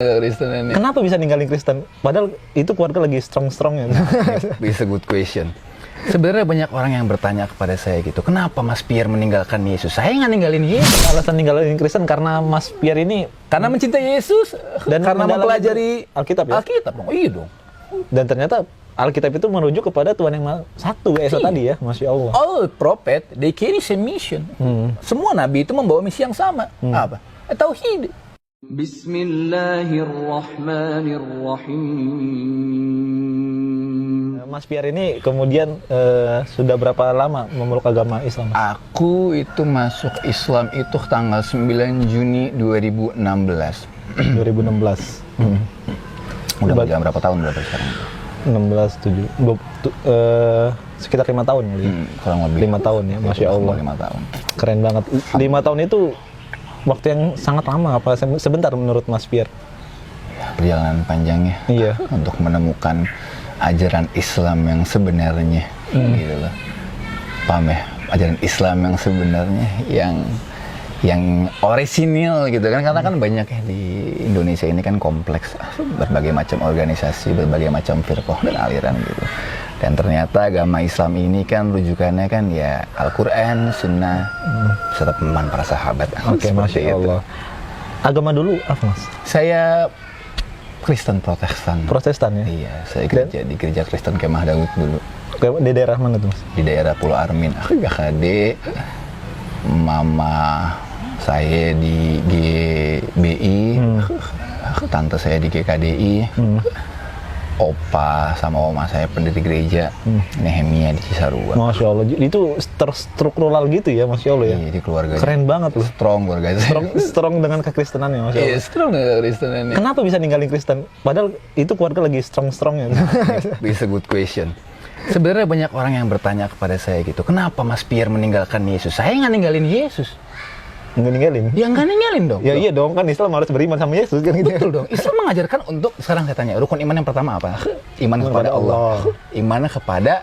Kristen ini. Kenapa bisa ninggalin Kristen? Padahal itu keluarga lagi strong-strongnya. It's a good question. Sebenarnya banyak orang yang bertanya kepada saya gitu, kenapa Mas Pierre meninggalkan Yesus? Saya nggak ninggalin Yesus. Alasan ninggalin Kristen karena Mas Pierre ini Karena mencintai Yesus dan karena mempelajari Alkitab ya? Alkitab dong. Iya dong. Dan ternyata Alkitab itu merujuk kepada Tuhan yang satu, Esa tadi ya, Masya Allah. All prophet, they carry same mission. Semua nabi itu membawa misi yang sama. Apa? Tauhid. Bismillahirrahmanirrahim. Mas Pierre ini kemudian sudah berapa lama memeluk agama Islam? Aku itu masuk Islam itu tanggal 9 Juni 2016. 2016. Udah berjalan berapa tahun berapa sekarang? sekitar 5 tahun kali ya? Kurang lebih 5 tahun ya, Masya Allah. 5 tahun. Keren banget. 5 tahun itu waktu yang sangat lama apa sebentar menurut Mas Pierre? Perjalanan panjangnya. Iya. Untuk menemukan ajaran Islam yang sebenarnya, gitu loh. Paham ya? Ajaran Islam yang sebenarnya, yang orisinil gitu kan, karena kan banyak ya di Indonesia ini kan kompleks, berbagai macam organisasi, berbagai macam firqah dan aliran gitu. Dan ternyata agama Islam ini kan rujukannya kan ya Al-Quran, Sunnah, serta pemahaman para sahabat. Oke, Masya Allah. Agama dulu apa Mas? Saya Kristen Protestan. Protestan ya? Iya, saya gereja di gereja Kristen Kemah Daud dulu. Di daerah mana tuh Mas? Di daerah Pulau Armin, GKD. Mama saya di GBI, tante saya di GKDI, opa sama oma saya pendiri gereja Nehemia di Cisarua. Masya Allah, itu terstruktural gitu ya, Masya Allah ya? Iya, di keluarga. Keren banget loh. Strong keluarga. Strong dengan kekristenannya, Masya Allah. Iya, strong dengan kekristenannya. Kenapa bisa ninggalin Kristen? Padahal itu keluarga lagi strong-strongnya. It's a good question. Sebenarnya banyak orang yang bertanya kepada saya gitu, kenapa Mas Pierre meninggalkan Yesus? Saya nggak ninggalin Yesus. Nggak ninggalin? Ya nggak ninggalin dong. Ya iya dong, kan Islam harus beriman sama Yesus kan gitu. Betul dong. Islam mengajarkan untuk, sekarang saya tanya, rukun iman yang pertama apa? Iman kepada Allah. Iman kepada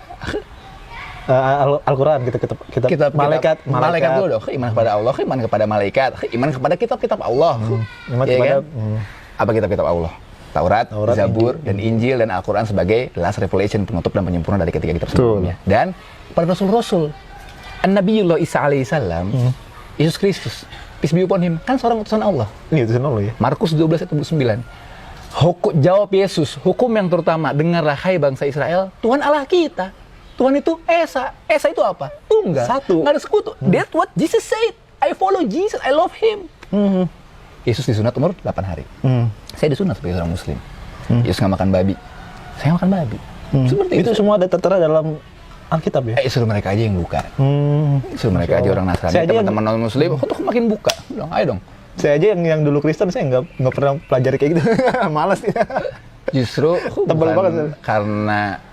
Al-Quran, kitab malaikat dulu dong. Iman kepada Allah, iman kepada malaikat, iman kepada kitab-kitab Allah. Iman ya kepada kan? Apa kitab-kitab Allah? Taurat, Zabur, dan Injil, dan Al-Quran sebagai last revelation, penutup dan penyempurna dari ketiga kitab sebelumnya. Dan para rasul-rasul, An-Nabiyullah Isa alaihissalam, Yesus Kristus, peace be upon him, kan seorang utusan Allah. Ini utusan Allah ya. Markus 12 ayat 29. Jawab Yesus, hukum yang terutama, dengarlah hai bangsa Israel, Tuhan Allah kita. Tuhan itu Esa. Esa itu apa? Tunggal. Satu. Nggak ada sekutu. That's what Jesus said. I follow Jesus, I love him. Yesus disunat umur 8 hari. Saya disunat sebagai seorang muslim. Yesus nggak makan babi. Saya makan babi. Seperti itu semua ada tertera dalam Alkitab ya? Suruh mereka aja yang buka. Suruh mereka aja orang Nasrani, teman-teman non-muslim, untuk makin buka. Bilang, ayo dong. Saya aja yang dulu Kristen, saya nggak pernah pelajari kayak gitu. Malas ya. Justru tebal banget. Karena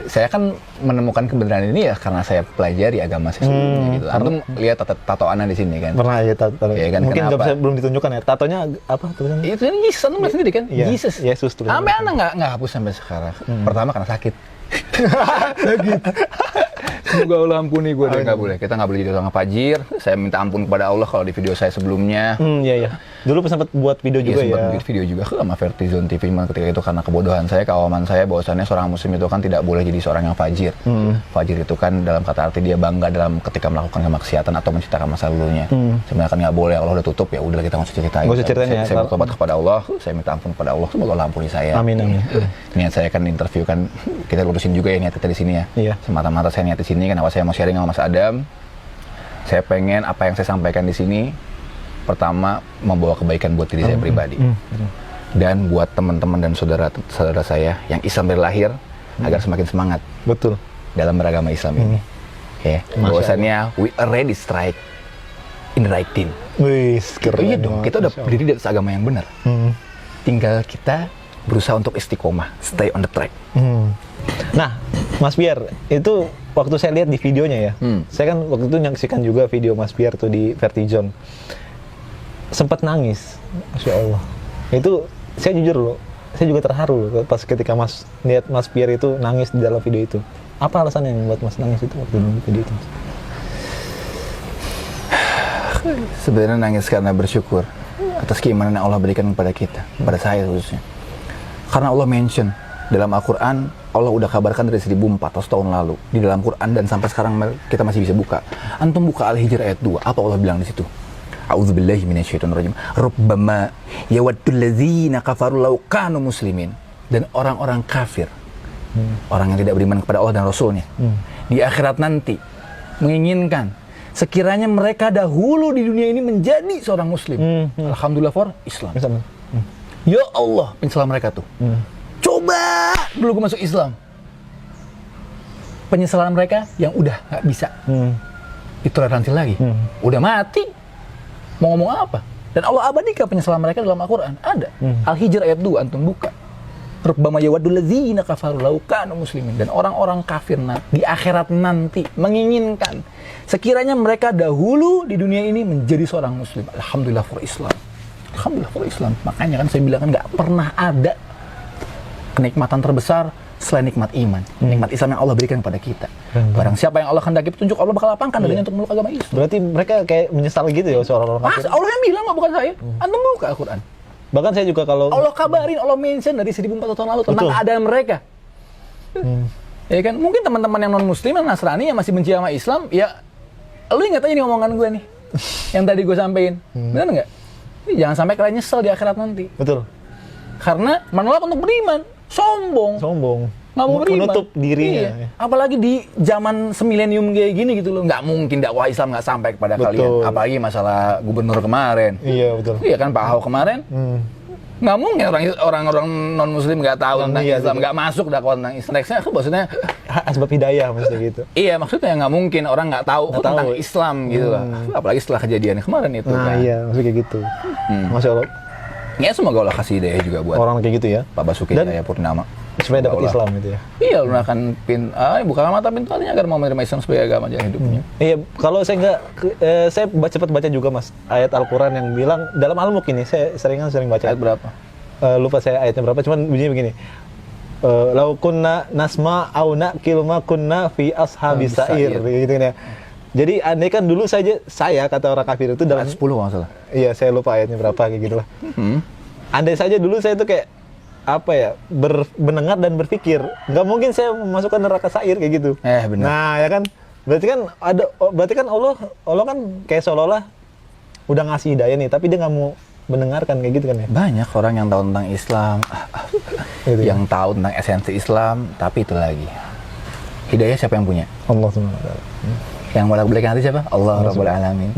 saya kan menemukan kebenaran ini ya karena saya pelajari agama saya sebelumnya gitu. Antum lihat tatoannya di sini kan? Pernah ya tato. Ya, kan, mungkin belum ditunjukkan ya. Tatonya apa tulisannya? Itu Yesus, antum lihat sendiri kan? Ya, Yesus. Sampai anak nggak hapus sampai sekarang. Pertama karena sakit. Sakit. Semoga Allah ampuni gue deh, nggak boleh. Kita nggak boleh jadi orang fajir. Saya minta ampun kepada Allah kalau di video saya sebelumnya. Iya. Dulu sempat buat video juga ya. Sempat bikin video juga sama Vertizon TV. Ketika itu karena kebodohan saya, keawaman saya, bahwasannya seorang muslim itu kan tidak boleh jadi seorang yang fajir. Fajir itu kan dalam kata arti dia bangga dalam ketika melakukan kemaksiatan atau menceritakan masa lalunya. Sebenarnya kan nggak boleh, Allah udah tutup, ya udah kita nggak usah ceritain. Saya bertobat kepada Allah, saya minta ampun kepada Allah, semoga Allah ampuni saya. Amin. Niat saya kan interview kan, kita lurusin juga ya niat kita di sini ya. Iya. Semata-mata saya niat di sini, kenapa saya mau sharing sama Mas Adam? Saya pengen apa yang saya sampaikan di sini, pertama membawa kebaikan buat diri saya pribadi, dan buat teman-teman dan saudara-saudara saya yang Islam dari lahir, agar semakin semangat. Betul. Dalam beragama Islam ini. Ya, bahwasannya we already strike in the right team. Wih, keren. Iya dong, kita udah berdiri di atas agama yang benar. Tinggal kita berusaha untuk istiqomah, stay on the track. Nah, Mas Pierre, itu waktu saya lihat di videonya ya, saya kan waktu itu nyaksikan juga video Mas Pierre tuh di Vertizon, sempat nangis, Masya Allah. Itu saya jujur loh, saya juga terharu loh pas ketika lihat Mas Pierre itu nangis di dalam video itu. Apa alasannya yang membuat Mas nangis itu waktu di video itu? Sebenarnya nangis karena bersyukur. atas keimanan yang Allah berikan kepada kita, kepada saya khususnya. Karena Allah mention dalam Al-Quran, Allah udah kabarkan dari 1400 tahun lalu di dalam Quran, dan sampai sekarang kita masih bisa buka. Antum buka Al-Hijr ayat 2, apa Allah bilang di situ? A'udzubillahi minasyaitonirrajim. Rubbama yawaddul ladzina kafaru law kanu muslimin. Dan orang-orang kafir, orang yang tidak beriman kepada Allah dan Rasulnya, di akhirat nanti menginginkan sekiranya mereka dahulu di dunia ini menjadi seorang muslim. Alhamdulillah for Islam. Ya Allah, penyesalan mereka tuh. Coba dulu gue masuk Islam. Penyesalan mereka yang udah gak bisa ditoleransi lagi. Udah mati. Mau ngomong apa? Dan Allah abadikan penyesalan mereka dalam Al-Quran. Ada. Al-Hijr ayat 2, antum buka. Rubbama yawaddul ladzina kafaru law kanu muslimin. Dan orang-orang kafir di akhirat nanti menginginkan sekiranya mereka dahulu di dunia ini menjadi seorang muslim. Alhamdulillah for Islam. Alhamdulillah for Islam. Makanya kan saya bilang kan gak pernah ada kenikmatan terbesar selain nikmat iman. Nikmat Islam yang Allah berikan kepada kita. Barang siapa yang Allah kehendaki petunjuk, Allah bakal lapangkan dadanya untuk meluk agama Islam. Berarti mereka kayak menyesal gitu ya seorang-orang kafir. Allah yang bilang, bukan saya. Antum buka Al-Quran. Bahkan saya juga kalau Allah kabarin, Allah mention dari 1400 tahun lalu tentang keadaan mereka. Ya kan? Mungkin teman-teman yang non-muslim, yang Nasrani, yang masih benci sama Islam, ya lu ingat aja nih omongan gue nih. Yang tadi gue sampein. Benar nggak? Jangan sampai kalian nyesel di akhirat nanti. betul. Karena menolak untuk beriman. Sombong. Nggak mau beriman. Menutup dirinya. Iya. Apalagi di zaman semilenium kayak gini gitu loh. Nggak mungkin dakwah Islam nggak sampai kepada kalian. Apalagi masalah gubernur kemarin. Iya, betul. Iya kan Pak Ahok kemarin. Nggak mungkin orang-orang non-muslim nggak tahu tentang Islam. Nggak masuk dakwah tentang Islam. Nextnya maksudnya asbab hidayah maksudnya gitu. Iya, maksudnya nggak mungkin orang nggak tahu tentang Islam gitu lah. Apalagi setelah kejadian kemarin itu kan. Iya, maksudnya kayak gitu. Masya Allah. Ya semoga Allah kasih hidayah juga buat Orang kayak gitu ya. Pak Basuki Cahaya Purnama. Supaya dapat Islam gitu ya. Iya, lunakkan bukan mata pintu hatinya agar mau menerima Islam sebagai agama jalan hidupnya. Iya, kalau saya nggak, saya cepat baca juga mas ayat Al-Quran yang bilang dalam Al-Mulk ini, saya sering baca. Ayat berapa? Lupa saya ayatnya berapa, cuman bunyinya begini. Lau kunna nasma au na'kil ma kunna fi ashabis sa'ir gitu kan ya. Jadi andai kan dulu saya kata orang kafir itu dalam 10 nggak salah. Iya, saya lupa ayatnya berapa kayak gitu lah. Andai saja dulu saya tuh kayak apa ya, mendengar dan berpikir, nggak mungkin saya memasukkan neraka sa'ir kayak gitu. Benar. Nah, ya kan, berarti kan Allah kan kayak seolah-olah udah ngasih hidayah nih, tapi dia nggak mau mendengarkan kayak gitu kan ya. Banyak orang yang tahu tentang Islam, Gitu ya. yang tahu tentang esensi Islam, tapi itu lagi. Hidayah siapa yang punya? Allah SWT. Yang bolak balikan hati siapa? Allah Rabbul Alamin.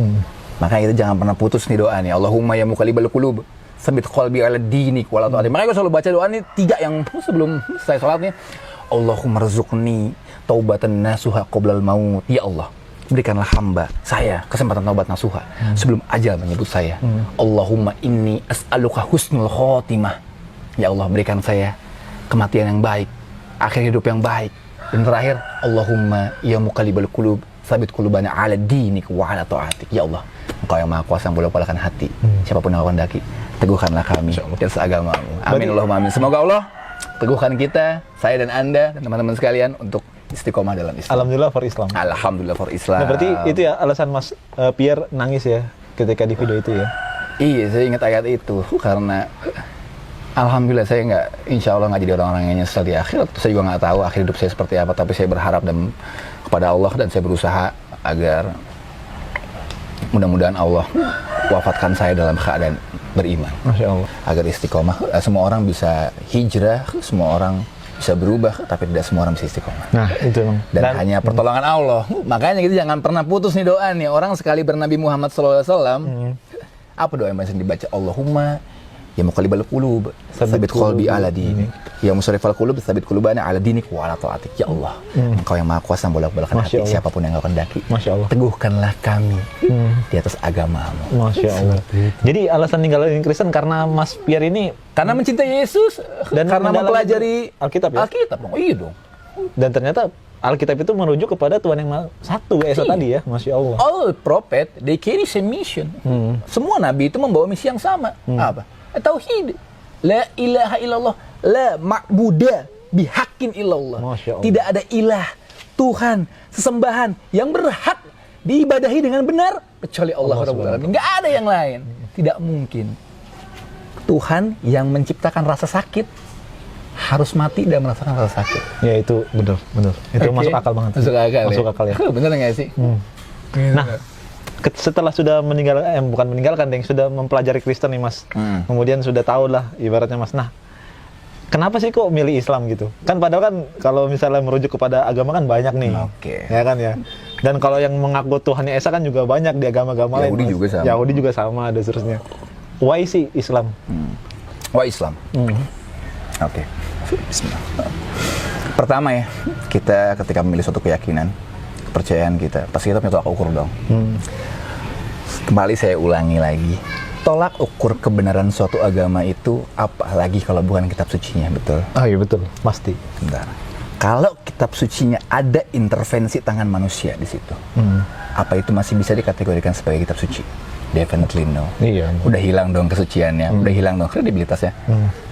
Maka itu jangan pernah putus nih doa nih. Allahumma ya muqallibal qulub, tsabbit qalbi ala dinik wala ta'ati. Makanya gue selalu baca doa nih 3 yang sebelum selesai sholat nih. Allahumma rzuqni taubatan nasuha qoblal maut. Ya Allah, berikanlah hamba saya kesempatan taubat nasuha sebelum ajal menyebut saya. Allahumma inni as'aluka husnul khotimah. Ya Allah, berikan saya kematian yang baik, akhir hidup yang baik. Dan terakhir, Allahumma ya muqallibal qulub, tsabbit qulubana ala dinik wa ala ta'atik. Ya Allah, Engkau yang Maha Kuasa yang bolak-balikan hati. Siapapun yang Kau kehendaki, teguhkanlah kami dan seagamamu. Amin Allahumma amin. Semoga Allah teguhkan kita, saya dan Anda dan teman-teman sekalian untuk istiqomah dalam Islam. Alhamdulillah for Islam. Alhamdulillah for Islam. Nah, berarti itu ya alasan Mas Pierre nangis ya ketika di video itu ya. Iya, saya ingat ayat itu karena alhamdulillah saya insya Allah nggak jadi orang-orang yang nyesel di akhirat. Saya juga nggak tahu akhir hidup saya seperti apa, tapi saya berharap kepada Allah dan saya berusaha agar mudah-mudahan Allah wafatkan saya dalam keadaan beriman. Masya Allah. Agar istiqomah. Semua orang bisa hijrah, semua orang bisa berubah, tapi tidak semua orang bisa istiqomah. Nah, itu emang. Dan hanya pertolongan Allah. Makanya gitu jangan pernah putus nih doa nih. Orang sekali bernabi Muhammad SAW, apa doa yang biasa dibaca? Allahumma ya muqallibal qulub, tsabbit qalbi ala dinik. Ya musarrifal qulub, tsabbit qulubana ala dinik wa ala ta'atik. Ya Allah, Engkau yang Maha Kuasa yang bolak-balikan hati siapapun yang Engkau kehendaki. Masya Allah. Teguhkanlah kami di atas agamamu. Masya Allah. Jadi alasan ninggalin Kristen karena Mas Pierre ini karena mencintai Yesus dan karena mempelajari Alkitab ya? Alkitab dong. Iya dong. Dan ternyata Alkitab itu merujuk kepada Tuhan yang satu, Esa tadi ya, Masya Allah. All prophet, they carry same mission. Semua nabi itu membawa misi yang sama. Apa? Tauhid. La ilaha illallah, la ma'buda bihaqqin illallah. Tidak ada ilah, Tuhan, sesembahan yang berhak diibadahi dengan benar kecuali Allah Rabbul Alamin. Enggak ada yang lain. tidak mungkin Tuhan yang menciptakan rasa sakit harus mati dan merasakan rasa sakit. Ya itu benar. Itu masuk akal banget. Masuk akal. Masuk akal ya. Bener nggak sih? Nah, setelah sudah bukan meninggalkan, yang sudah mempelajari Kristen nih Mas, kemudian sudah tahu lah ibaratnya Mas. Nah, kenapa sih kok milih Islam gitu? Kan padahal kan kalau misalnya merujuk kepada agama kan banyak nih. Oke. Ya kan ya. Dan kalau yang mengaku Tuhannya Esa kan juga banyak di agama-agama lain. Yahudi Mas. juga sama. Yahudi juga sama, ada seterusnya. Why sih Islam? Wah, Islam. Oke. Bismillah. Pertama ya, kita ketika memilih suatu keyakinan, kepercayaan kita, pasti kita punya tolak ukur dong. Kembali saya ulangi lagi, tolak ukur kebenaran suatu agama itu apalagi kalau bukan kitab sucinya, betul? Oh iya betul, pasti. Bentar. Kalau kitab sucinya ada intervensi tangan manusia di situ, apa itu masih bisa dikategorikan sebagai kitab suci? Definitely no. Iya. Udah hilang dong kesuciannya, udah hilang dong kredibilitasnya.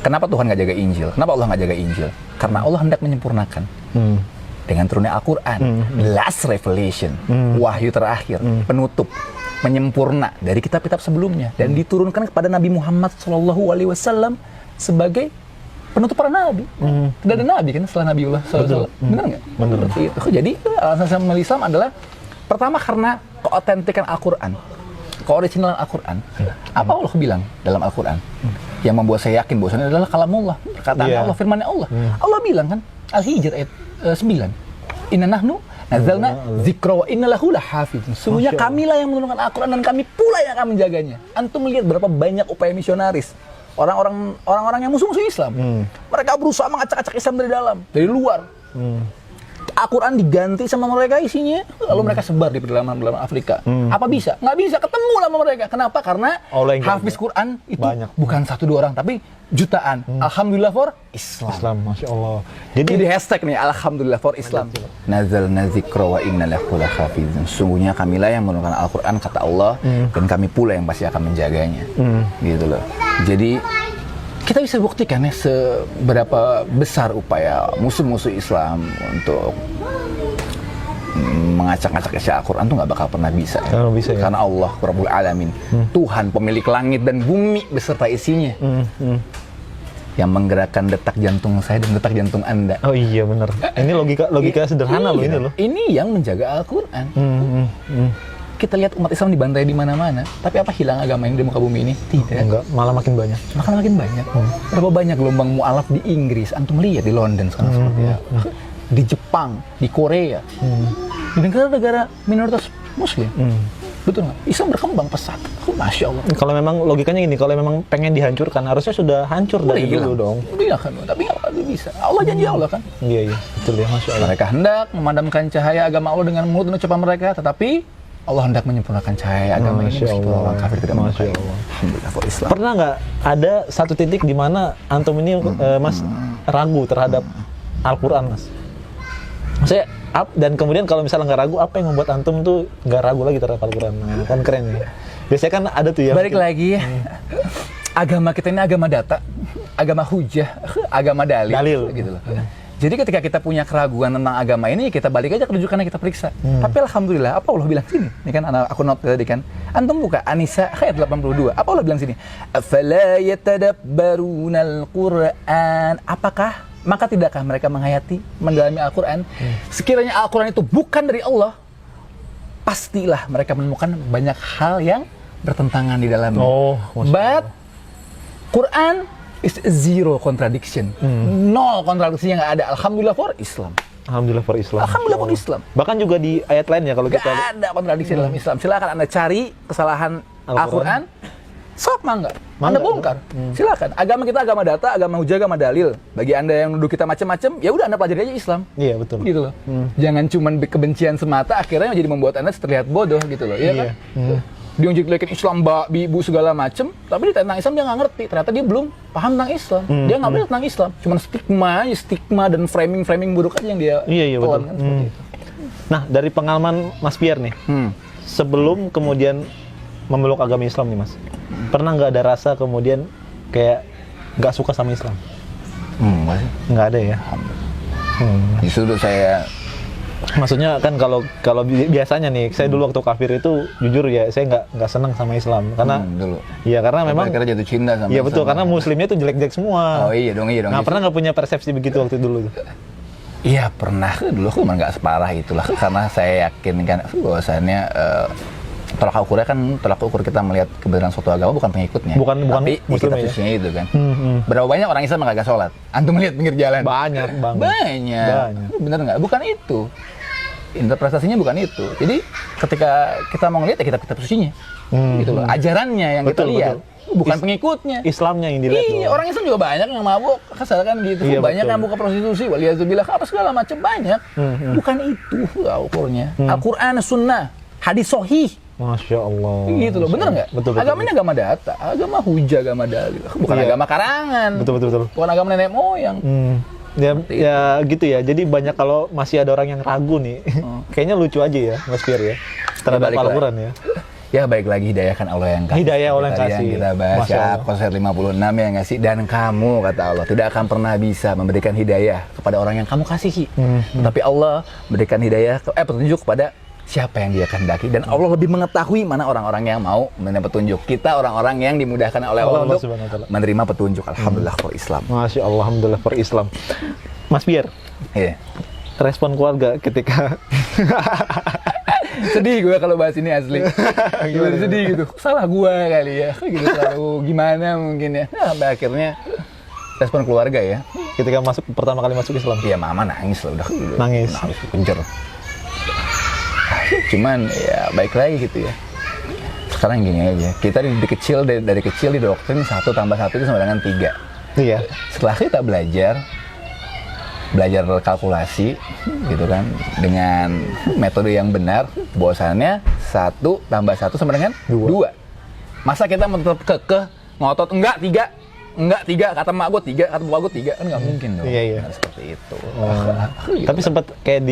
Kenapa Tuhan nggak jaga Injil? Kenapa Allah nggak jaga Injil? Karena Allah hendak menyempurnakan. Dengan turunnya Al-Quran, last revelation, wahyu terakhir, penutup, menyempurna dari kitab-kitab sebelumnya dan diturunkan kepada Nabi Muhammad SAW sebagai penutup para nabi. Tidak ada nabi kan setelah Nabiullah SAW. Benar nggak? Benar. Itu. Jadi alasan saya memilih Islam adalah pertama karena keotentikan Al-Quran, keoriginalan Al-Quran. Apa Allah bilang dalam Al-Quran yang membuat saya yakin bahwasanya adalah kalamullah, perkataan Allah, firman Allah. Allah bilang kan, Al-Hijr ayat 9, Inna nahnu nazalna dzikra wa inna lahu lahafizun. Sungguhnya kamilah yang menurunkan Al-Quran dan kami pula yang akan menjaganya. Antum melihat berapa banyak upaya misionaris orang-orang yang musuh-musuh Islam. Mereka berusaha mengacak-acak Islam dari dalam, dari luar. Al-Quran diganti sama mereka isinya, lalu mereka sebar di pedalaman Afrika. Apa bisa? Nggak bisa, ketemu sama mereka. Kenapa? Karena hafiz Quran itu banyak. Bukan 1-2 orang, tapi jutaan. Alhamdulillah for Islam. Masya Allah. Jadi hashtag nih, Alhamdulillah for Islam. Nazalna dzikra wa inna lahu lahafizun. Sungguhnya kamilah yang menurunkan Al-Quran, kata Allah, dan kami pula yang pasti akan menjaganya. Gitu loh. Jadi kita bisa buktikan ya seberapa besar upaya musuh-musuh Islam untuk mengacak-acak isi Al-Quran tuh nggak bakal pernah bisa. Ya. Bisa ya? Karena Allah Rabbul Alamin, Tuhan pemilik langit dan bumi beserta isinya, yang menggerakkan detak jantung saya dan detak jantung Anda. Oh iya benar. Ini logika sederhana loh ini loh. Ini yang menjaga Al-Quran. Kita lihat umat Islam dibantai di mana-mana, tapi apa hilang agama ini di muka bumi ini? Tidak. Enggak, malah makin banyak. Makin banyak. Berapa banyak gelombang mu'alaf di Inggris? Antum lihat di London sekarang seperti apa? Di Jepang, di Korea, di negara-negara minoritas Muslim. Betul nggak? Islam berkembang pesat. Masya Allah. Kalau memang logikanya gini, kalau memang pengen dihancurkan, harusnya sudah hancur dari dulu dong. Iya kan, tapi nggak bisa. Allah janji Allah kan. Iya, betul ya, Masya Allah. Mereka hendak memadamkan cahaya agama Allah dengan mulut dan ucapan mereka, tetapi Allah hendak menyempurnakan cahaya agama ini meskipun orang kafir tidak menyukai. Alhamdulillah for Islam. Pernah nggak ada satu titik di mana antum ini Mas ragu terhadap Al-Quran Mas? Maksudnya dan kemudian kalau misalnya nggak ragu, apa yang membuat antum tuh nggak ragu lagi terhadap Al-Quran? Nah, kan keren ya. Biasanya kan ada tuh ya. Balik lagi ya. Agama kita ini agama data, agama hujah, agama dalil. Gitu loh. Jadi ketika kita punya keraguan tentang agama ini, kita balik aja ke rujukannya, kita periksa. Tapi alhamdulillah, apa Allah bilang sini? Ini kan aku note tadi kan. Antum buka An-Nisa ayat 82. Apa Allah bilang sini? Afala yatadabbarunal Qur'an? Apakah maka tidakkah mereka menghayati, mendalami Al-Quran? Sekiranya Al-Quran itu bukan dari Allah, pastilah mereka menemukan banyak hal yang bertentangan di dalamnya. But Quran is zero contradiction. Nol kontradiksinya nggak ada. Alhamdulillah for Islam. Alhamdulillah for Islam. Alhamdulillah for Islam. Bahkan juga di ayat lainnya kalau kita nggak ada kontradiksi dalam Islam. Silakan Anda cari kesalahan Al-Quran. Sok mangga. Anda bongkar. Silakan. Agama kita agama data, agama hujah, agama dalil. Bagi Anda yang nuduh kita macam-macam, ya udah Anda pelajari aja Islam. Iya betul. Gitu loh. Jangan cuma kebencian semata akhirnya jadi membuat Anda terlihat bodoh gitu loh. Iya kan? Dia ngejelekin Islam, ibu segala macem, tapi tentang Islam dia nggak ngerti. Ternyata dia belum paham tentang Islam. Dia nggak belajar tentang Islam. Cuman stigma dan framing buruk aja yang dia telan kan seperti itu. Nah, dari pengalaman Mas Pierre nih, sebelum kemudian memeluk agama Islam nih Mas, pernah nggak ada rasa kemudian kayak nggak suka sama Islam? Nggak ada ya? Justru saya Maksudnya kan kalau biasanya nih, saya dulu waktu kafir itu jujur ya, saya nggak senang sama Islam karena dulu. Iya karena memang Karena jatuh cinta sama iya betul Islam. karena muslimnya tuh jelek-jelek semua. Oh iya dong. Nah, pernah nggak punya persepsi begitu waktu dulu? Iya pernah, dulu aku emang nggak separah itulah karena saya yakin kan bahwasannya tolak ukur kita melihat kebenaran suatu agama bukan pengikutnya, Bukan tapi muslim kita ya? sisinya itu kan. Hmm. Berapa banyak orang Islam yang kagak sholat? Antum lihat pinggir jalan? Banyak banget. Banyak. Bener nggak? Bukan itu. Interpretasinya bukan itu. Jadi ketika kita mau ngeliat ya kita posisinya, gitu loh. Ajarannya yang kita lihat, bukan pengikutnya. Islamnya yang dilihat. Iya, orang Islam juga banyak yang mabuk, kasar kan gitu. Iya, Banyak betul. yang buka prostitusi, waliyadzubillah, apa segala macam banyak. Bukan itu ukurnya. Al-Quran, Sunnah, hadis sahih. Masya Allah. Gitu loh, bener nggak? Betul. Agama ini agama data, agama hujah, agama dalil. Bukan agama karangan. Betul. Bukan agama nenek moyang. Ya gitu ya. Jadi banyak kalau masih ada orang yang ragu nih. Kayaknya lucu aja ya, Mas Fir ya. Terhadap balik Al-Quran ya. Ya baik lagi hidayah kan Allah yang kasih. Hidayah Allah yang Tadi kasih. Kita bahas Masya ya Allah. konsep 56 yang ngasih dan kamu kata Allah tidak akan pernah bisa memberikan hidayah kepada orang yang kamu kasihi. Tapi Allah memberikan hidayah petunjuk kepada siapa yang dia kehendaki dan Allah lebih mengetahui mana orang-orang yang mau menerima petunjuk. Kita orang-orang yang dimudahkan oleh Allah untuk Subhanahu wa ta'ala. menerima petunjuk. Alhamdulillah for Islam. Masya Allah, alhamdulillah per Islam. Mas Fir, Iya. respon keluarga ketika Sedih gue kalau bahas ini asli. Gimana sedih gitu. Salah gue kali ya. Gitu selalu gimana mungkin ya. Nah, sampai akhirnya respon keluarga ya. ketika pertama kali masuk Islam? Iya mama nangis lah udah. Nangis. Kejar. Cuman ya baik lagi gitu ya. Sekarang gini aja. Kita dari kecil didoktrin 1 tambah 1 itu sama dengan 3. Iya. Setelah kita belajar kalkulasi gitu kan dengan metode yang benar, bahwasannya 1 tambah 1 sama dengan 2. Masa kita mau tetap kekeh ngotot enggak 3 kata mak gue 3 kata bapak gue 3 kan nggak mungkin dong. Iya. Nah, seperti itu. Gitu. Tapi sempat kayak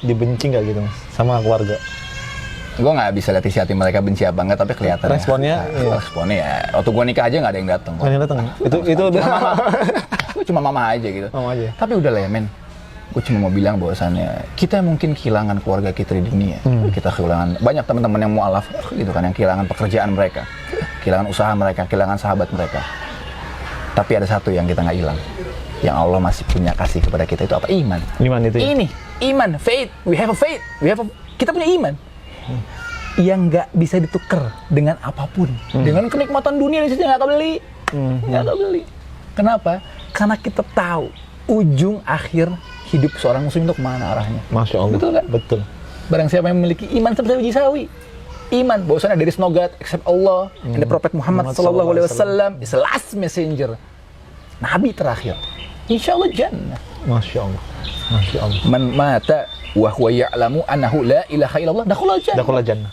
dibenci nggak gitu Mas sama keluarga? Gue nggak bisa lihat isi hati mereka benci apa enggak, tapi kelihatan Responnya, iya. responnya ya waktu gue nikah aja nggak ada yang datang. Nggak ada yang datang. Itu udah Cuma mama aja gitu. Mama aja. Tapi udah lah ya men, gue cuma mau bilang bahwasannya kita mungkin kehilangan keluarga kita di dunia. Kita kehilangan banyak teman-teman yang mualaf gitu kan, yang kehilangan pekerjaan mereka, kehilangan usaha mereka, kehilangan sahabat mereka. Tapi ada satu yang kita nggak hilang, yang Allah masih punya kasih kepada kita, itu apa? Iman. Iman itu ya? Ini iman, faith. We have a faith. Kita punya iman yang nggak bisa ditukar dengan apapun. Dengan kenikmatan dunia di sini nggak kebeli. Nggak kebeli. Kenapa? Karena kita tahu ujung akhir hidup seorang muslim itu kemana arahnya. Masya Allah. Betul nggak? Betul. Barang siapa yang memiliki iman seperti Haji Sawi. Iman, bahwasanya there is no God except Allah and the Prophet Muhammad sallallahu alaihi wasallam is the last messenger. Nabi terakhir. Insya Allah jannah. Masya Allah. Masya Allah. Man mata wa huwa ya'lamu annahu la ilaha illallah dakhala jannah. Dakhala jannah.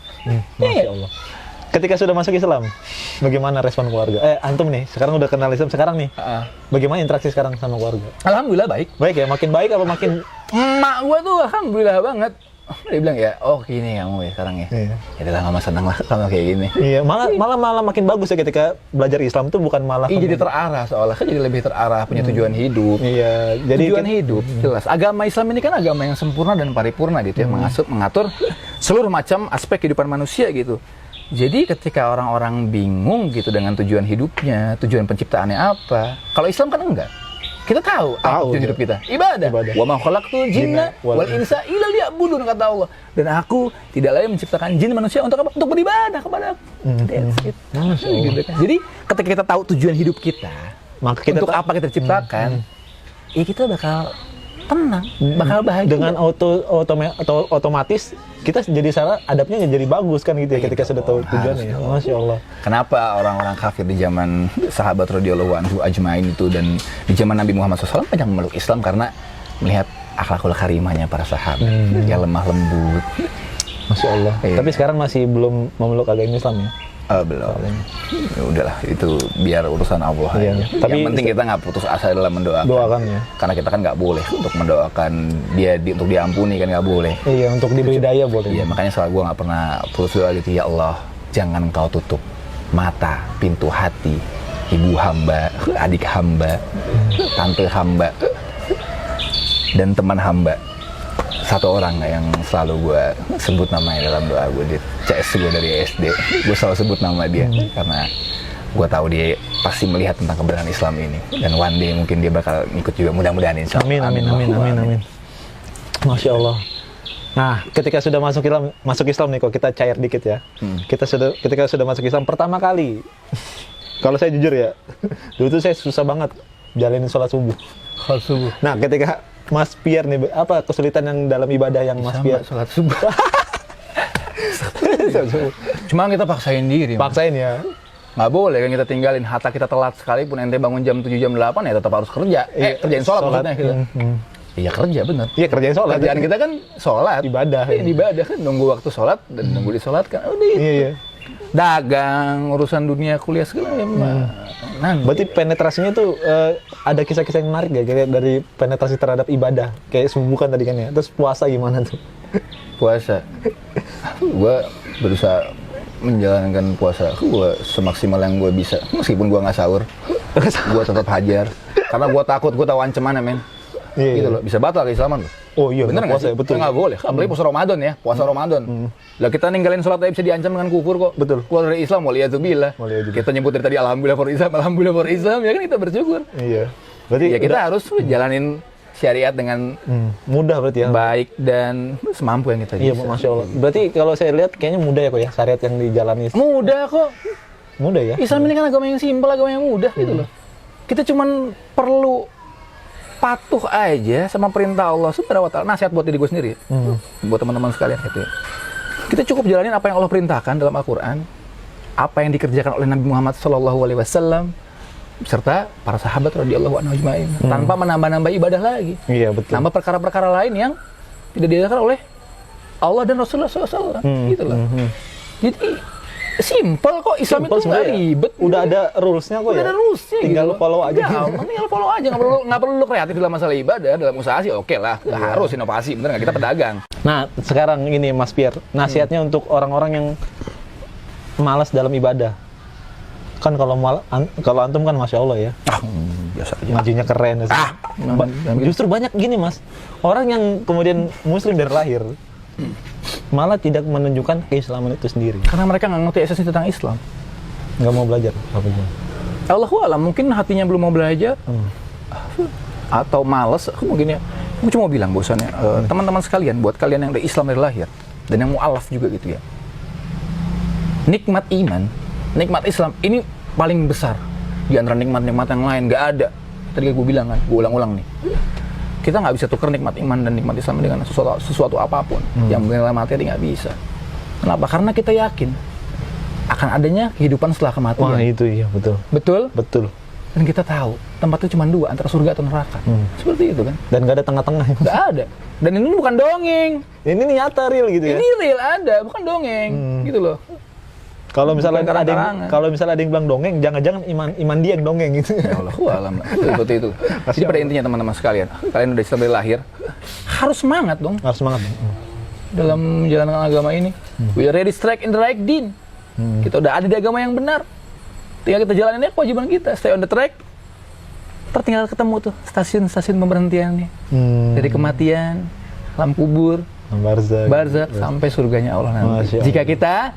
Masya Allah. Ketika sudah masuk Islam, bagaimana respon keluarga? Antum nih, sekarang udah kenal Islam sekarang nih. Bagaimana interaksi sekarang sama keluarga? Alhamdulillah baik. Baik ya, makin baik apa makin? Emak gua tuh alhamdulillah banget. Dia bilang ya, oh gini kamu ya sekarang ya. Iya. Ya udah mama senang lah kamu kayak gini. Iya, malah makin bagus ya ketika belajar Islam tuh bukan malah. Iya jadi terarah soalnya kan, jadi lebih terarah, punya tujuan hidup. Iya, jadi Tujuan hidup jelas. Agama Islam ini kan agama yang sempurna dan paripurna gitu ya, mengatur seluruh macam aspek kehidupan manusia gitu. Jadi ketika orang-orang bingung gitu dengan tujuan hidupnya, tujuan penciptaannya apa, kalau Islam kan enggak. Kita tahu apa tujuan hidup kita. Ibadah. Wa ma khalaqtul jinna wal insa illa liya'budun, kata Allah. Dan aku tidak lain menciptakan jin manusia untuk apa? Untuk beribadah kepada aku. That's it. Gitu kan. Jadi ketika kita tahu tujuan hidup kita, maka kita untuk apa kita diciptakan, ya kita bakal tenang, bakal bahagia. dengan otomatis kita jadi adabnya jadi bagus kan gitu ya ketika sudah tahu tujuannya ya. Masya Allah. Kenapa orang-orang kafir di zaman sahabat radhiyallahu anhu ajmain itu dan di zaman Nabi Muhammad SAW banyak memeluk Islam karena melihat akhlakul karimahnya para sahabat yang lemah lembut. Masya Allah. Iya. Tapi sekarang masih belum memeluk agama Islam ya? Belum. Ya udahlah, itu biar urusan Allah Iya. aja. Tapi yang penting kita nggak putus asa dalam mendoakan. Doakan ya. Karena kita kan nggak boleh untuk mendoakan dia untuk diampuni, kan nggak boleh. Iya, untuk diberi daya boleh. Iya, makanya selalu gue nggak pernah putus doa gitu, ya Allah, jangan kau tutup mata, pintu hati ibu hamba, adik hamba, tante hamba, dan teman hamba satu orang yang selalu gue sebut namanya dalam doa gue di CS gue dari SD. Gue selalu sebut nama dia karena gue tahu dia pasti melihat tentang kebenaran Islam ini, dan one day mungkin dia bakal ikut juga, mudah-mudahan insya Allah. Amin. Masya Allah. Nah, ketika sudah masuk Islam nih, kok kita cair dikit ya. Ketika sudah masuk Islam pertama kali, kalau saya jujur ya, dulu tuh saya susah banget jalanin sholat subuh. Nah, ketika Mas Pierre nih, apa kesulitan yang dalam ibadah yang Mas Pierre? Sholat subuh. Cuma kita paksain diri. Paksain ya. Nggak boleh kan kita tinggalin, hatta kita telat sekalipun, ente bangun jam 7 jam 8 ya tetap harus kerja. Kerjain sholat maksudnya gitu. Iya kerja bener. Iya kerjain sholat. Kerjaan kita kan sholat. Ibadah. Ibadah kan, nunggu waktu sholat dan nunggu disolatkan. Udah itu. Iya. Dagang, urusan dunia, kuliah segala ya. Berarti penetrasinya tuh ada kisah-kisah yang menarik ya, kayak dari penetrasi terhadap ibadah. Kayak subuh kan tadi kan ya. Terus puasa gimana tuh? Puasa. Gue berusaha menjalankan puasa gue semaksimal yang gue bisa, meskipun gue nggak sahur. Gue tetap hajar karena gue takut, gue tahu ancamannya men. Gitu loh, bisa batal keislaman loh. Oh iya, bener nggak sih? Betul. Nggak boleh, apalagi puasa Ramadan ya, puasa Ramadan. Lah kita ninggalin sholat aja bisa diancam dengan kufur kok. Betul. Keluar dari Islam, waliyadzubillah. Kita nyebut dari tadi alhamdulillah for Islam, ya kan kita bersyukur. Iya. Berarti ya kita harus jalanin syariat dengan mudah berarti ya. Baik dan semampu yang kita bisa. Iya, Masya Allah. Berarti kalau saya lihat kayaknya mudah ya kok ya, syariat yang dijalani. Mudah kok. Mudah ya. Islam ini kan agama yang simpel, agama yang mudah gitu loh. Kita cuman perlu patuh aja sama perintah Allah Subhanahu wa taala. Nasihat buat diri gue sendiri. Buat teman-teman sekalian gitu ya. Kita cukup jalanin apa yang Allah perintahkan dalam Al-Qur'an, apa yang dikerjakan oleh Nabi Muhammad SAW serta para sahabat radhiyallahu anhum ajmain, tanpa menambah-nambah ibadah lagi. Iya, betul. Nambah perkara-perkara lain yang tidak diajarkan oleh Allah dan Rasulullah SAW. Gitu loh. Jadi simple kok, Islam itu nggak ribet. Udah ada rulesnya kok ya. Udah ada rulesnya. Tinggal gitu. follow aja. Tinggal follow aja. Nggak perlu lu kreatif dalam masalah ibadah, dalam usaha sih oke lah. Nggak harus inovasi, bener nggak? Kita pedagang. Nah, sekarang ini Mas Pierre, nasihatnya untuk orang-orang yang malas dalam ibadah. Kan kalau antum kan Masya Allah ya. Biasa aja. Majunya keren. Justru banyak gini Mas, orang yang kemudian muslim dari lahir malah tidak menunjukkan keislaman itu sendiri. Karena mereka nggak ngerti esensi tentang Islam. Nggak mau belajar. Allahu a'lam, mungkin hatinya belum mau belajar. Atau malas, mungkin ya. Aku cuma mau bilang bosannya, teman-teman sekalian, buat kalian yang ada Islam dari lahir dan yang mu'alaf juga gitu ya. Nikmat iman, nikmat Islam ini paling besar di antara nikmat-nikmat yang lain, nggak ada. Tadi gue bilang kan, gue ulang-ulang nih. Kita nggak bisa tukar nikmat iman dan nikmat Islam dengan sesuatu apapun yang bernilai materi, nggak bisa. Kenapa? Karena kita yakin akan adanya kehidupan setelah kematian. Wah itu iya, betul. Betul? Betul. Dan kita tahu tempatnya cuma dua, antara surga atau neraka. Seperti itu kan? Dan nggak ada tengah-tengah. Nggak ada. Dan ini bukan dongeng. Ini nyata real gitu ya. Ini real ada, bukan dongeng. Gitu loh. Kalau misalnya ada yang bilang dongeng, jangan-jangan iman dia yang dongeng gitu. Ya Allah, alam. Seperti itu. Jadi pada intinya teman-teman sekalian, kalian udah Islam dari lahir, harus semangat dong. Harus semangat. Dalam menjalankan agama ini. We are ready strike in the right din. Kita udah ada di agama yang benar. Tinggal kita jalanin aja kewajiban kita, stay on the track. Tertinggal ketemu tuh stasiun-stasiun pemberhentiannya. Dari kematian, alam kubur, barzak sampai surganya Allah nanti. Jika kita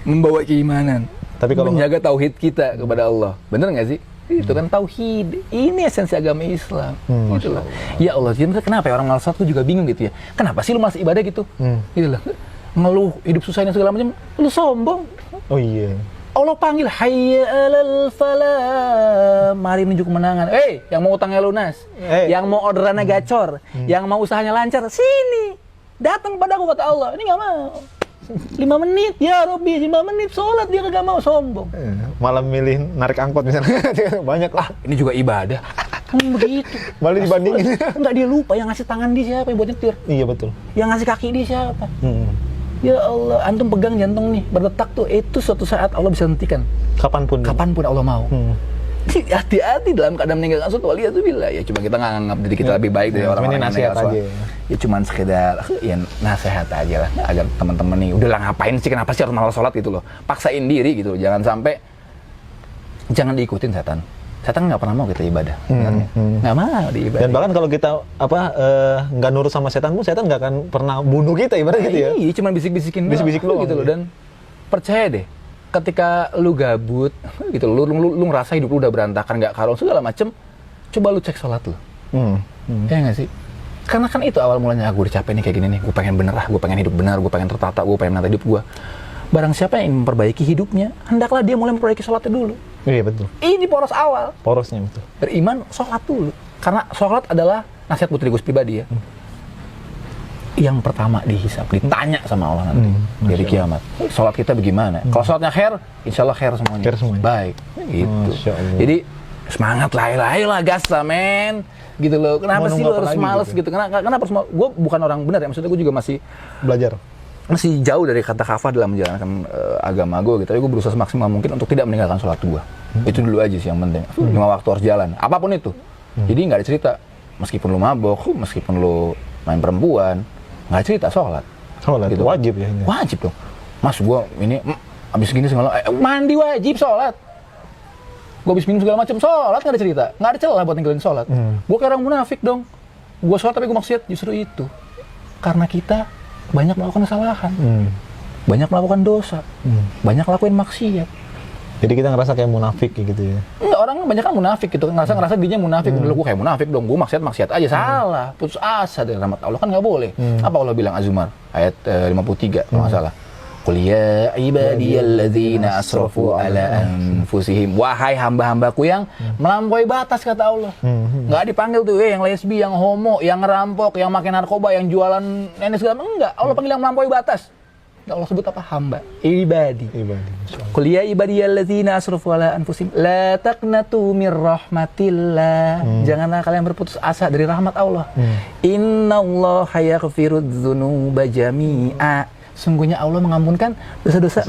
membawa keimanan, tapi kalau menjaga tauhid kita kepada Allah, bener nggak sih? Itu kan tauhid, ini esensi agama Islam. Gitu lah. Ya Allah, jadi kenapa ya orang malas tuh juga bingung gitu ya? Kenapa sih lu malas ibadah gitu? Gitu lah. Ngeluh hidup susah dan segala macam, lu sombong. Oh iya. Allah panggil, hayya alal falah, mari menuju kemenangan. Yang mau utangnya lunas, yang mau orderannya gacor, yang mau usahanya lancar, sini, datang padaku kata Allah. Ini nggak mau. 5 menit, ya Robby, 5 menit sholat dia nggak mau, sombong. Malah milih narik angkot misalnya, banyak lah. Ini juga ibadah. Kan begitu. Malah dibandingin. Enggak, dia lupa yang ngasih tangan dia siapa yang buat nyetir. Iya betul. Yang ngasih kaki dia siapa. Ya Allah, antum pegang jantung nih, berdetak tuh, itu suatu saat Allah bisa hentikan. Kapanpun Allah mau. Hati-hati dalam keadaan meninggalkan sesuatu, waliyadzubillah. Ya cuma kita nggak nganggap diri kita lebih baik dari orang-orang yang nasihat aja. Ya cuma sekedar ya nasihat aja lah, agar teman-teman nih udahlah ngapain sih, kenapa sih harus malas sholat gitu loh. Paksain diri gitu loh. Jangan sampai jangan diikutin setan. setan nggak pernah mau kita ibadah, nggak mau diibadah. Dan bahkan kalau kita nggak nurut sama setan pun, setan nggak akan pernah bunuh kita ibarat gitu ya. Iya, cuma bisik-bisikin Bisik-bisik doang, gitu loh. iya. Dan percaya deh, ketika lu gabut gitu, lu ngerasa hidup lu udah berantakan, nggak karuan segala macem, coba lu cek sholat lu. Ya nggak sih? Karena kan itu awal mulanya, gue udah capek nih kayak gini nih, gue pengen bener gue pengen hidup benar, gue pengen tertata, gue pengen menata hidup gue. Barang siapa yang ingin memperbaiki hidupnya, hendaklah dia mulai memperbaiki sholatnya dulu. Iya betul. Ini poros awal. Porosnya betul. Beriman, sholat dulu. Karena sholat adalah nasihat buat diri gue pribadi ya. Yang pertama dihisap, ditanya sama Allah nanti dari kiamat. Sholat kita bagaimana? Kalau sholatnya khair, insya Allah khair semuanya. Khair semuanya. Baik. Gitu. Masya Allah. Jadi semangat lah, ayolah gas lah men. Gitu loh. Kenapa Mau sih nunggu lo apa harus lagi males gitu? gitu? Kenapa harus males? Gue bukan orang benar ya. Maksudnya gue juga masih Belajar. jauh dari kata kafah dalam menjalankan agama gue gitu. Tapi gue berusaha semaksimal mungkin untuk tidak meninggalkan sholat gue. Itu dulu aja sih yang penting. 5 waktu harus jalan, apapun itu. Jadi nggak ada cerita, meskipun lu mabok, meskipun lu main perempuan, nggak ada cerita sholat. Sholat Gitu. wajib ya. Ini. Wajib dong. Mas gue ini abis gini segala, mandi wajib sholat. Gue abis minum segala macam sholat, nggak ada cerita, nggak ada celah buat ninggalin sholat. Gue kayak orang munafik dong. Gue sholat tapi gue maksiat, justru itu karena kita banyak melakukan kesalahan, banyak melakukan dosa, banyak lakuin maksiat. Jadi kita ngerasa kayak munafik kayak gitu ya. Enggak, orang banyak kan munafik gitu, ngerasa dirinya munafik. Dulu gue kayak munafik dong, gue maksiat aja, salah, putus asa dari rahmat Allah, kan nggak boleh. Apa Allah bilang Az-Zumar ayat 53 kalau nggak salah. Qul ya ibadiyalladzina asrafu ala anfusihim, wahai hamba-hambaku yang melampaui batas, kata Allah. Nggak dipanggil tuh yang lesbi, yang homo, yang ngerampok, yang makan narkoba, yang jualan nenek segala, enggak. Allah panggil yang melampaui batas. Allah sebut apa? Hamba, ibadi. Qul ya ibadiyalladzina asrafu ala anfusihim la taqnatu mir rahmatillah. Janganlah kalian berputus asa dari rahmat Allah. Innallaha yaghfirudz dzunuba jami'a. Sungguhnya Allah mengampuni dosa-dosa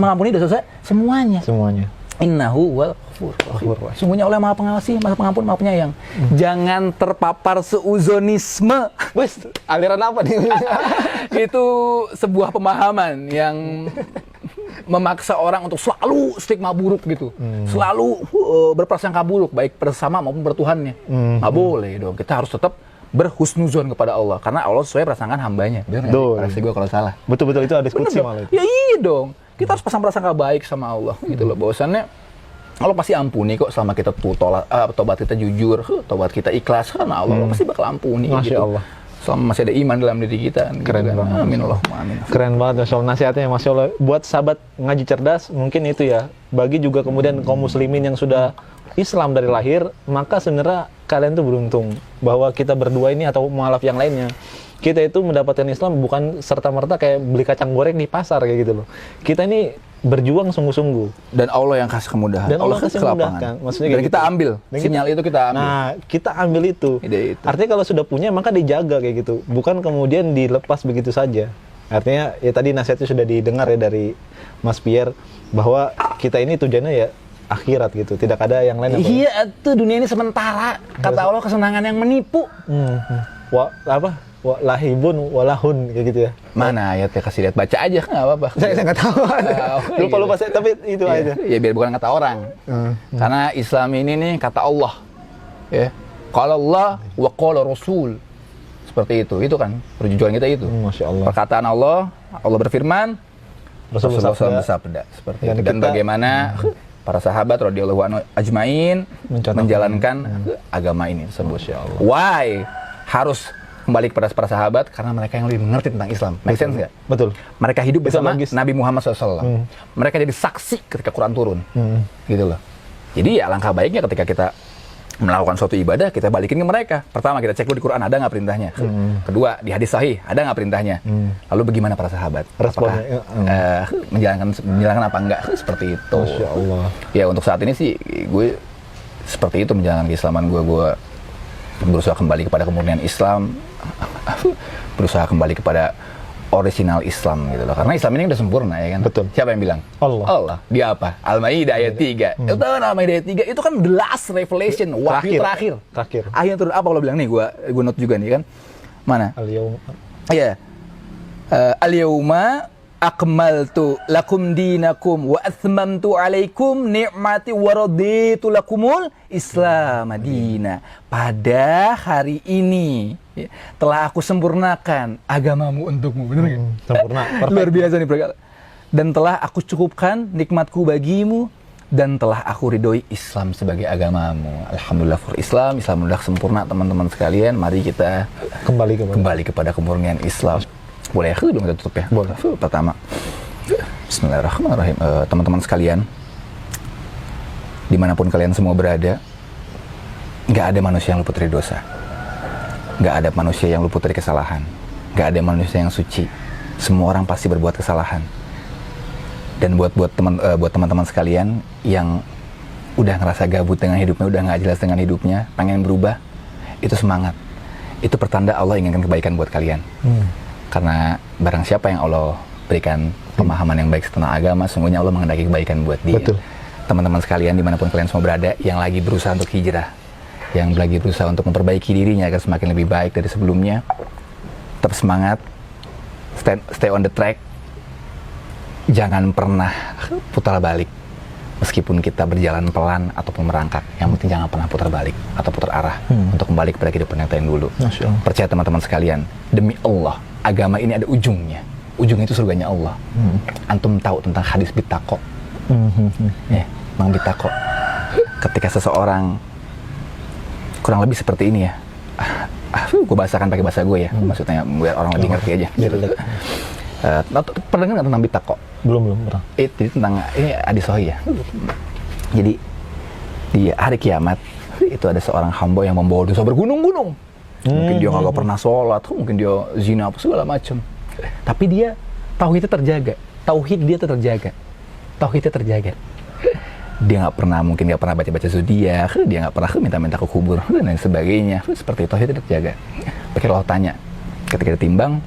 semuanya. Innahu wal ghafur rahim. Sungguhnya Allah Maha Pengasih, Maha Pengampun, Maha Penyayang. Jangan terpapar seuzonisme. Wes, aliran apa nih? Itu sebuah pemahaman yang memaksa orang untuk selalu stigma buruk gitu. Selalu berprasangka buruk baik bersama maupun bertuhannya. Nggak boleh dong. Kita harus tetap berhusnuzon kepada Allah karena Allah sesuai prasangkaan hambanya. Benar nggak? Koreksi gue kalau salah. Betul itu ada diskusi malah itu. Ya iya dong. Kita harus pasang prasangka baik sama Allah gitu loh. Bahwasannya Allah pasti ampuni kok selama kita tobat kita jujur, tobat kita ikhlas karena Allah pasti bakal ampuni. Masya gitu. Allah. Selama masih ada iman dalam diri kita. Keren gitu kan. banget. Amin Allahumma amin. Keren banget Masya Allah, nasihatnya Masya Allah. Buat sahabat ngaji cerdas mungkin itu ya. Bagi juga kemudian kaum muslimin yang sudah Islam dari lahir, maka sebenarnya kalian tuh beruntung bahwa kita berdua ini atau mualaf yang lainnya, kita itu mendapatkan Islam bukan serta-merta kayak beli kacang goreng di pasar kayak gitu loh. Kita ini berjuang sungguh-sungguh. Dan Allah yang kasih kemudahan. Dan Allah kasih kelapangan. memudahkan. Maksudnya Dan kayak kita gitu. ambil. Dan Sinyal itu kita ambil. Nah, kita ambil itu. Ide itu. Artinya kalau sudah punya maka dijaga kayak gitu. Bukan kemudian dilepas begitu saja. Artinya ya tadi nasihatnya sudah didengar ya dari Mas Pierre bahwa kita ini tujuannya ya akhirat gitu. Tidak ada yang lain. Iya, itu dunia ini sementara. Kata Allah kesenangan yang menipu. Lahibun walahun kayak gitu ya. Mana ayatnya, kasih lihat, baca aja nggak apa-apa. Saya nggak tahu. Lupa saya, tapi itu aja. Ya biar bukan kata orang. Karena Islam ini nih kata Allah. Ya. Qala Allah wa qala Rasul. Seperti itu. Itu kan perjuangan kita itu. Masya Allah. Perkataan Allah berfirman, Rasulullah SAW bersabda. Seperti itu. Dan bagaimana para sahabat radhiyallahu anhu ajmain menjalankan agama ini tersebut. Why harus kembali kepada para sahabat? Karena mereka yang lebih mengerti tentang Islam. Make sense nggak? Betul. Mereka hidup bersama logis. Nabi Muhammad SAW. Mereka jadi saksi ketika Quran turun. Gitu loh. Jadi ya alangkah baiknya ketika kita melakukan suatu ibadah, kita balikin ke mereka. Pertama, kita cek dulu di Quran ada nggak perintahnya. Kedua, di hadis sahih ada nggak perintahnya. Lalu bagaimana para sahabat? Responnya, Apakah menjalankan apa enggak? Seperti itu. Masya Allah. Ya untuk saat ini sih gue seperti itu menjalankan keislaman gue. Gue berusaha kembali kepada kemurnian Islam, berusaha kembali kepada original Islam gitu loh. Karena Islam ini udah sempurna ya kan. Betul. Siapa yang bilang? Allah. Dia apa? Al-Maidah ayat 3. Itu kan Al-Maidah ayat 3 itu kan the last revelation, wahyu terakhir. Ayat turun apa Allah bilang nih, gue note juga nih kan. Mana? Al-yaum. Iya. Al-yauma akmaltu lakum dinakum wa atmamtu alaikum ni'mati wa raditu lakumul Islam madina. Pada hari ini telah aku sempurnakan agamamu untukmu. Benar nggak? Sempurna. Luar biasa nih berkata. Dan telah aku cukupkan nikmatku bagimu dan telah aku ridhoi Islam sebagai agamamu. Alhamdulillah for Islam. Islam sudah sempurna teman-teman sekalian. Mari kita kembali kepada kemurnian Islam. Boleh ya? Belum kita tutup ya? Boleh. Pertama, Bismillahirrahmanirrahim. Teman-teman sekalian, dimanapun kalian semua berada, nggak ada manusia yang luput dari dosa. Nggak ada manusia yang luput dari kesalahan. Nggak ada manusia yang suci. Semua orang pasti berbuat kesalahan. Dan buat teman-teman sekalian yang udah ngerasa gabut dengan hidupnya, udah nggak jelas dengan hidupnya, pengen berubah, itu semangat. Itu pertanda Allah inginkan kebaikan buat kalian. Karena barang siapa yang Allah berikan pemahaman yang baik tentang agama, sungguhnya Allah menghendaki kebaikan buat dia. Betul. Teman-teman sekalian dimanapun kalian semua berada, yang lagi berusaha untuk hijrah, yang lagi berusaha untuk memperbaiki dirinya agar semakin lebih baik dari sebelumnya, tetap semangat, stay on the track, jangan pernah putar balik. Meskipun kita berjalan pelan ataupun merangkak, yang penting jangan pernah putar balik atau putar arah untuk kembali kepada kehidupan yang lain dulu. Percaya teman-teman sekalian, demi Allah, agama ini ada ujungnya. Ujungnya itu surganya Allah. Antum tahu tentang hadis Bitako? Ya, Mang Bitako. Ketika seseorang, kurang lebih seperti ini ya. Gue bahasakan pakai bahasa gue ya. Maksudnya biar orang lebih ngerti aja. Pernah dengar tentang Bitako? Belum pernah. Itu tentang, ini hadis sahih ya. Jadi di hari kiamat itu ada seorang hamba yang membawa dosa bergunung-gunung. Mungkin dia nggak pernah sholat, mungkin dia zina apa segala macam. Tapi dia tauhidnya terjaga, tauhidnya terjaga. Dia nggak pernah, mungkin nggak pernah baca zodiak, dia nggak pernah minta ke kubur dan lain sebagainya. Seperti tauhidnya terjaga. Pakai Allah tanya, ketika ditimbang,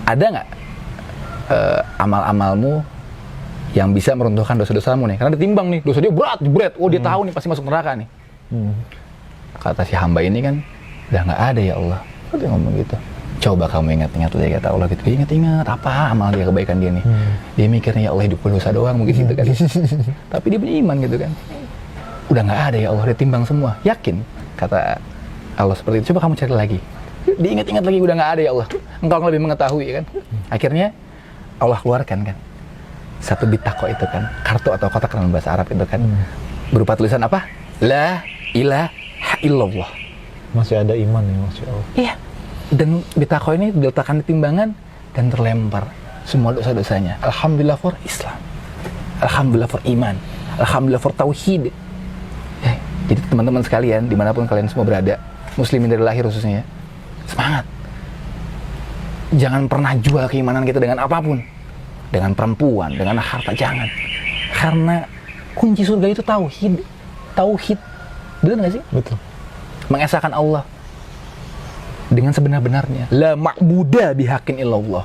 ada nggak amal-amalmu yang bisa meruntuhkan dosa-dosamu nih? Karena ditimbang nih, dosa dia berat. Oh dia tahu nih pasti masuk neraka nih. Kata si hamba ini kan, udah nggak ada ya Allah. Dia ngomong gitu. Coba kamu ingat-ingat lagi kata Allah gitu. Ingat-ingat apa amal dia, kebaikan dia nih. Dia mikirnya ya Allah hidup dosa doang mungkin gitu kan. Tapi dia punya iman gitu kan. Udah nggak ada ya Allah, dia timbang semua. Yakin? Kata Allah seperti itu. Coba kamu cari lagi. Diingat-ingat lagi, udah nggak ada ya Allah. Engkau lebih mengetahui kan. Akhirnya Allah keluarkan kan satu bitako itu kan, kartu atau kotak dalam bahasa Arab itu kan, berupa tulisan apa? La ilaha illallah. Masih ada iman ya, Masya Allah. Iya. Dan bitako ini diletakkan di timbangan dan terlempar semua dosa-dosanya. Alhamdulillah for Islam. Alhamdulillah for iman. Alhamdulillah for tauhid. Jadi teman-teman sekalian, dimanapun kalian semua berada, muslimin dari lahir khususnya, semangat. Jangan pernah jual keimanan kita dengan apapun. Dengan perempuan, dengan harta, jangan. Karena kunci surga itu tauhid. Tauhid. Benar nggak sih? Betul. Mengesahkan Allah dengan sebenar-benarnya. La ma'buda bihaqqin illallah.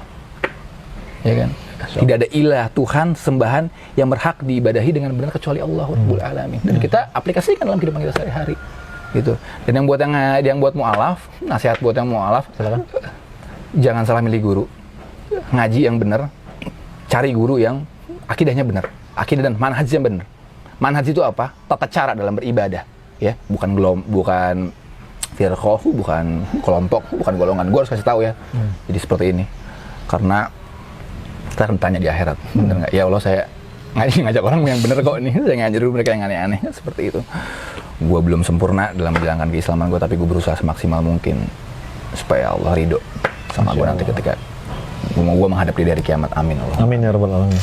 Ya kan? Tidak ada ilah, Tuhan, sembahan yang berhak diibadahi dengan benar kecuali Allah Rabbul Alamin. Dan kita aplikasikan dalam kehidupan kita sehari-hari. Gitu. Dan yang buat mu'alaf, nasihat buat yang mu'alaf, silakan. Jangan salah milih guru. Ngaji yang benar, cari guru yang akidahnya benar. Akidah dan manhaj yang benar. Manhaj itu apa? Tata cara dalam beribadah, ya. Bukan firqah, bukan kelompok, bukan golongan. Gue harus kasih tahu ya. Jadi seperti ini. Karena kita akan tanya di akhirat, benar nggak? Ya Allah, saya ngajak orang yang benar kok ini. Saya ngajak dulu mereka yang aneh-aneh, seperti itu. Gue belum sempurna dalam menjalankan keislaman gue, tapi gue berusaha semaksimal mungkin supaya Allah ridho sama gue nanti ketika gue menghadapi dari kiamat. Amin Allah. Amin ya rabbal alamin.